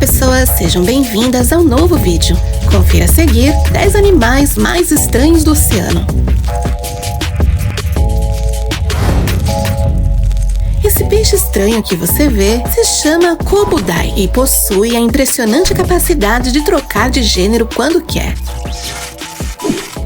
pessoas, sejam bem-vindas ao novo vídeo. Confira a seguir 10 animais mais estranhos do oceano. Esse peixe estranho que você vê se chama Kobudai e possui a impressionante capacidade de trocar de gênero quando quer.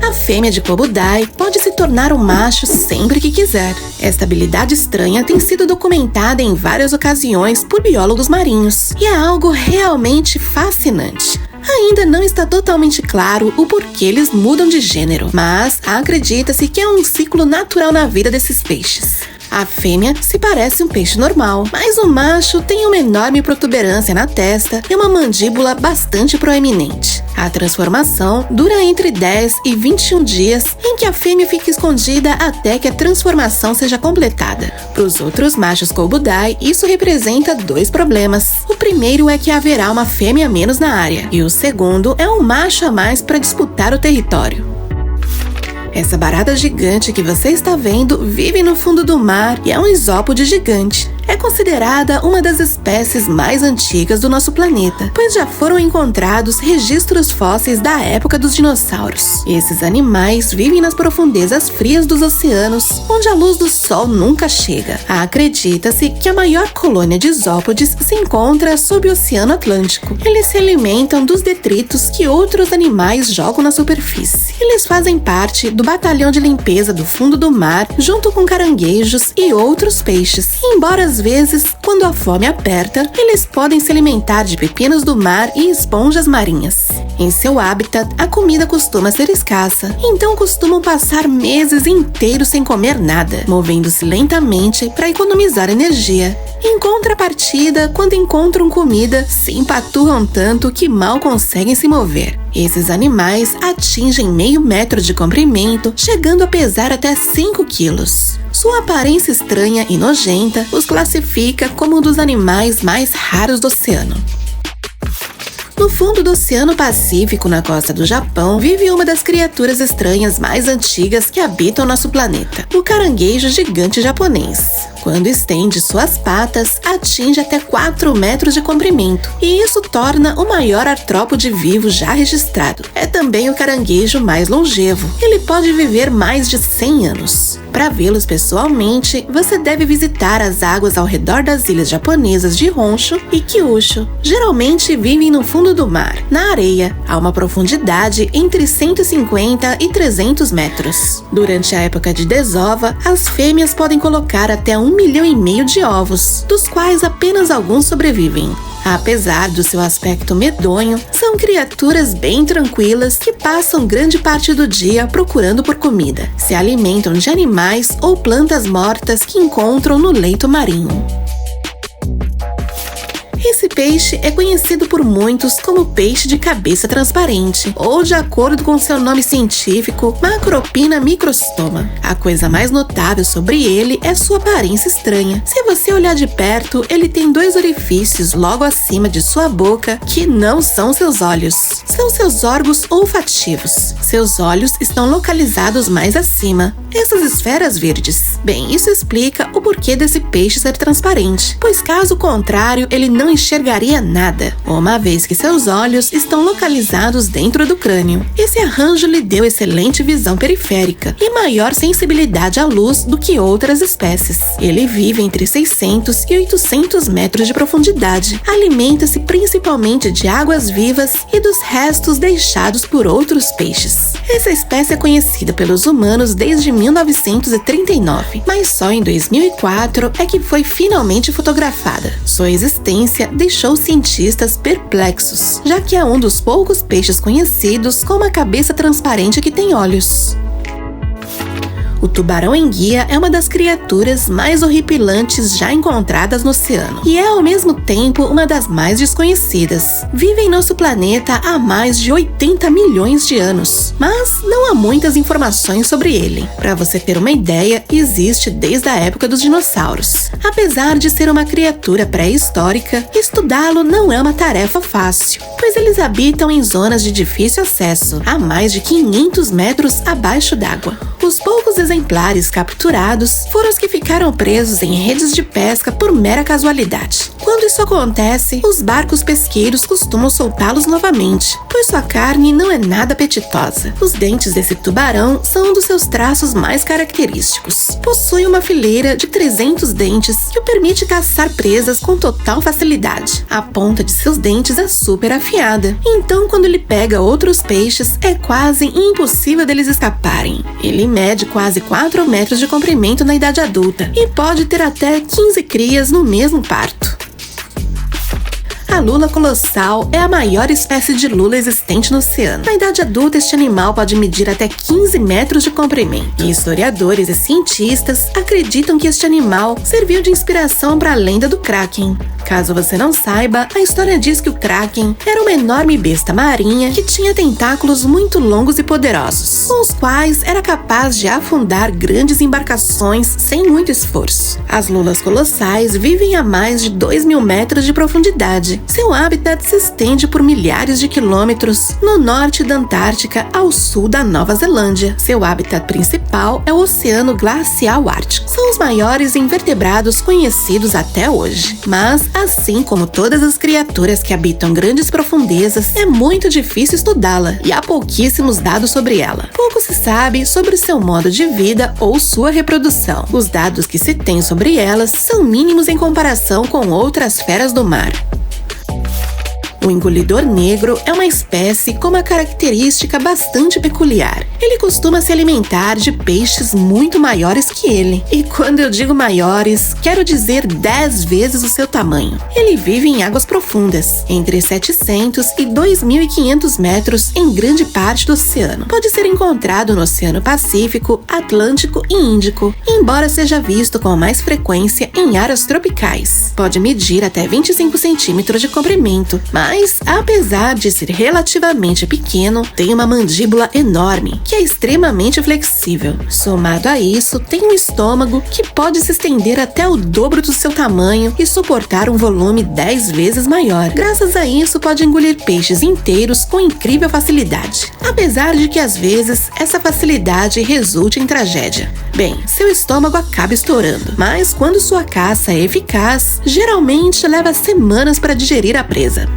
A fêmea de Kobudai pode se tornar um macho sempre que quiser. Esta habilidade estranha tem sido documentada em várias ocasiões por biólogos marinhos e é algo realmente fascinante. Ainda não está totalmente claro o porquê eles mudam de gênero, mas acredita-se que é um ciclo natural na vida desses peixes. A fêmea se parece um peixe normal, mas o macho tem uma enorme protuberância na testa e uma mandíbula bastante proeminente. A transformação dura entre 10 e 21 dias, em que a fêmea fica escondida até que a transformação seja completada. Para os outros machos Kobudai, isso representa dois problemas. O primeiro é que haverá uma fêmea a menos na área, e o segundo é um macho a mais para disputar o território. Essa barata gigante que você está vendo vive no fundo do mar e é um isópode gigante. É considerada uma das espécies mais antigas do nosso planeta, pois já foram encontrados registros fósseis da época dos dinossauros. Esses animais vivem nas profundezas frias dos oceanos, onde a luz do sol nunca chega. Acredita-se que a maior colônia de isópodes se encontra sob o Oceano Atlântico. Eles se alimentam dos detritos que outros animais jogam na superfície. Eles fazem parte do batalhão de limpeza do fundo do mar, junto com caranguejos e outros peixes. Embora às vezes, quando a fome aperta, eles podem se alimentar de pepinos do mar e esponjas marinhas. Em seu hábitat, a comida costuma ser escassa, então costumam passar meses inteiros sem comer nada, movendo-se lentamente para economizar energia. Em contrapartida, quando encontram comida, se empaturram tanto que mal conseguem se mover. Esses animais atingem meio metro de comprimento, chegando a pesar até 5 quilos. Sua aparência estranha e nojenta os classifica como um dos animais mais raros do oceano. No fundo do Oceano Pacífico, na costa do Japão, vive uma das criaturas estranhas mais antigas que habitam nosso planeta, o caranguejo gigante japonês. Quando estende suas patas, atinge até 4 metros de comprimento, e isso torna o maior artrópode vivo já registrado. É também o caranguejo mais longevo. Ele pode viver mais de 100 anos. Para vê-los pessoalmente, você deve visitar as águas ao redor das ilhas japonesas de Honshu e Kyushu. Geralmente vivem no fundo do mar, na areia, a uma profundidade entre 150 e 300 metros. Durante a época de desova, as fêmeas podem colocar até 1,5 milhão de ovos, dos quais apenas alguns sobrevivem. Apesar do seu aspecto medonho, são criaturas bem tranquilas que passam grande parte do dia procurando por comida. Se alimentam de animais ou plantas mortas que encontram no leito marinho. Esse peixe é conhecido por muitos como peixe de cabeça transparente, ou de acordo com seu nome científico, Macropina microstoma. A coisa mais notável sobre ele é sua aparência estranha. Se você olhar de perto, ele tem 2 orifícios logo acima de sua boca que não são seus olhos. São seus órgãos olfativos. Seus olhos estão localizados mais acima. Essas esferas verdes. Bem, isso explica o porquê desse peixe ser transparente, pois caso contrário, ele não enxergaria nada, uma vez que seus olhos estão localizados dentro do crânio. Esse arranjo lhe deu excelente visão periférica e maior sensibilidade à luz do que outras espécies. Ele vive entre 600 e 800 metros de profundidade. Alimenta-se principalmente de águas vivas e dos restos deixados por outros peixes. Essa espécie é conhecida pelos humanos desde 1939, mas só em 2004 é que foi finalmente fotografada. Sua existência deixou cientistas perplexos, já que é um dos poucos peixes conhecidos com uma cabeça transparente que tem olhos. O tubarão-enguia é uma das criaturas mais horripilantes já encontradas no oceano e é ao mesmo tempo uma das mais desconhecidas. Vive em nosso planeta há mais de 80 milhões de anos, mas não há muitas informações sobre ele. Para você ter uma ideia, existe desde a época dos dinossauros. Apesar de ser uma criatura pré-histórica, estudá-lo não é uma tarefa fácil, pois eles habitam em zonas de difícil acesso, a mais de 500 metros abaixo d'água. Os poucos exemplares capturados foram os que ficaram presos em redes de pesca por mera casualidade. Quando isso acontece, os barcos pesqueiros costumam soltá-los novamente, pois sua carne não é nada apetitosa. Os dentes desse tubarão são um dos seus traços mais característicos. Possui uma fileira de 300 dentes que o permite caçar presas com total facilidade. A ponta de seus dentes é super afiada, então quando ele pega outros peixes, é quase impossível deles escaparem. Ele mede quase 4 metros de comprimento na idade adulta e pode ter até 15 crias no mesmo parto. A lula colossal é a maior espécie de lula existente no oceano. Na idade adulta, este animal pode medir até 15 metros de comprimento. E historiadores e cientistas acreditam que este animal serviu de inspiração para a lenda do Kraken. Caso você não saiba, a história diz que o Kraken era uma enorme besta marinha que tinha tentáculos muito longos e poderosos, com os quais era capaz de afundar grandes embarcações sem muito esforço. As lulas colossais vivem a mais de 2.000 metros de profundidade. Seu habitat se estende por milhares de quilômetros no norte da Antártica ao sul da Nova Zelândia. Seu habitat principal é o Oceano Glacial Ártico. São os maiores invertebrados conhecidos até hoje. Mas, assim como todas as criaturas que habitam grandes profundezas, é muito difícil estudá-la e há pouquíssimos dados sobre ela. Pouco se sabe sobre seu modo de vida ou sua reprodução. Os dados que se tem sobre elas são mínimos em comparação com outras feras do mar. O engolidor negro é uma espécie com uma característica bastante peculiar. Ele costuma se alimentar de peixes muito maiores que ele. E quando eu digo maiores, quero dizer 10 vezes o seu tamanho. Ele vive em águas profundas, entre 700 e 2.500 metros em grande parte do oceano. Pode ser encontrado no Oceano Pacífico, Atlântico e Índico, embora seja visto com mais frequência em áreas tropicais. Pode medir até 25 centímetros de comprimento, mas, apesar de ser relativamente pequeno, tem uma mandíbula enorme, que é extremamente flexível. Somado a isso, tem um estômago que pode se estender até o dobro do seu tamanho e suportar um volume 10 vezes maior. Graças a isso, pode engolir peixes inteiros com incrível facilidade, apesar de que às vezes essa facilidade resulte em tragédia. Bem, seu estômago acaba estourando, mas quando sua caça é eficaz, geralmente leva semanas para digerir a presa.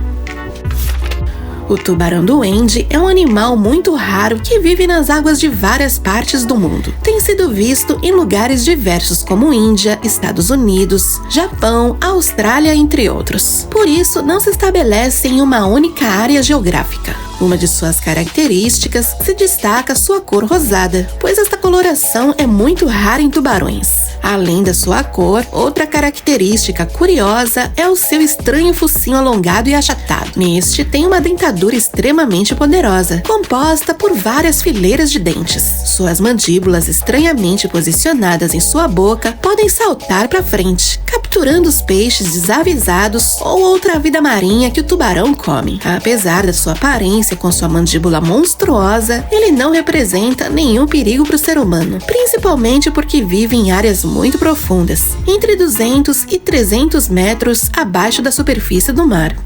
O tubarão-duende é um animal muito raro que vive nas águas de várias partes do mundo. Tem sido visto em lugares diversos como Índia, Estados Unidos, Japão, Austrália, entre outros. Por isso, não se estabelece em uma única área geográfica. Uma de suas características se destaca sua cor rosada, pois esta coloração é muito rara em tubarões. Além da sua cor, outra característica curiosa é o seu estranho focinho alongado e achatado. Neste tem uma dentadura extremamente poderosa, composta por várias fileiras de dentes. Suas mandíbulas estranhamente posicionadas em sua boca podem saltar para frente, capturando os peixes desavisados ou outra vida marinha que o tubarão come. Apesar da sua aparência com sua mandíbula monstruosa, ele não representa nenhum perigo para o ser humano, principalmente porque vive em áreas muito profundas, entre 200 e 300 metros abaixo da superfície do mar.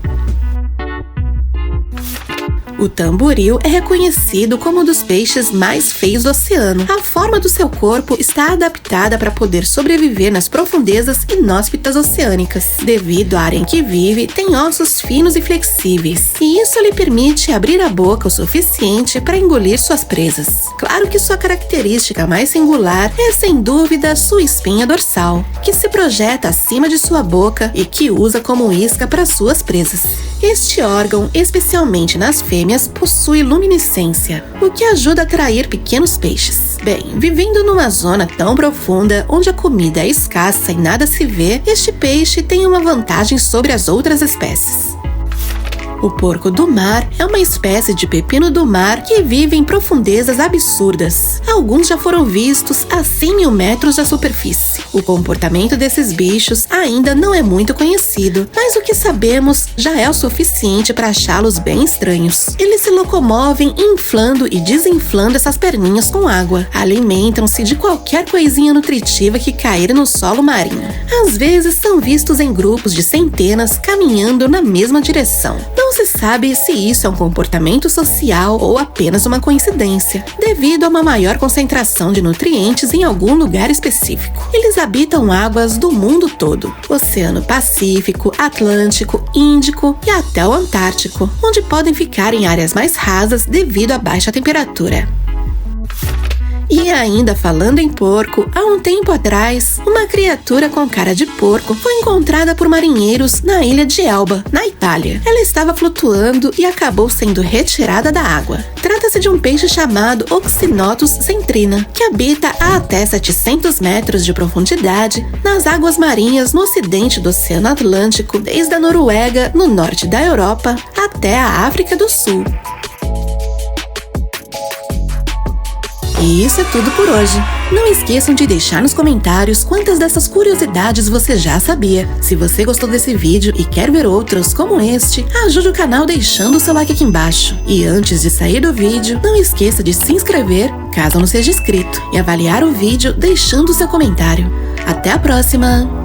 O tamboril é reconhecido como um dos peixes mais feios do oceano. A forma do seu corpo está adaptada para poder sobreviver nas profundezas inóspitas oceânicas. Devido à área em que vive, tem ossos finos e flexíveis, e isso lhe permite abrir a boca o suficiente para engolir suas presas. Claro que sua característica mais singular é, sem dúvida, sua espinha dorsal, que se projeta acima de sua boca e que usa como isca para suas presas. Este órgão, especialmente nas fêmeas, possui luminescência, o que ajuda a atrair pequenos peixes. Bem, vivendo numa zona tão profunda, onde a comida é escassa e nada se vê, este peixe tem uma vantagem sobre as outras espécies. O porco do mar é uma espécie de pepino do mar que vive em profundezas absurdas. Alguns já foram vistos a 100.000 metros da superfície. O comportamento desses bichos ainda não é muito conhecido, mas o que sabemos já é o suficiente para achá-los bem estranhos. Eles se locomovem inflando e desinflando essas perninhas com água. Alimentam-se de qualquer coisinha nutritiva que cair no solo marinho. Às vezes são vistos em grupos de centenas caminhando na mesma direção. Não se sabe se isso é um comportamento social ou apenas uma coincidência, devido a uma maior concentração de nutrientes em algum lugar específico. Eles habitam águas do mundo todo: Oceano Pacífico, Atlântico, Índico e até o Antártico, onde podem ficar em áreas mais rasas devido à baixa temperatura. E ainda falando em porco, há um tempo atrás, uma criatura com cara de porco foi encontrada por marinheiros na ilha de Elba, na Itália. Ela estava flutuando e acabou sendo retirada da água. Trata-se de um peixe chamado Oxynotus centrina, que habita a até 700 metros de profundidade nas águas marinhas no ocidente do Oceano Atlântico, desde a Noruega, no norte da Europa, até a África do Sul. E isso é tudo por hoje. Não esqueçam de deixar nos comentários quantas dessas curiosidades você já sabia. Se você gostou desse vídeo e quer ver outros como este, ajude o canal deixando o seu like aqui embaixo. E antes de sair do vídeo, não esqueça de se inscrever, caso não seja inscrito, e avaliar o vídeo deixando o seu comentário. Até a próxima!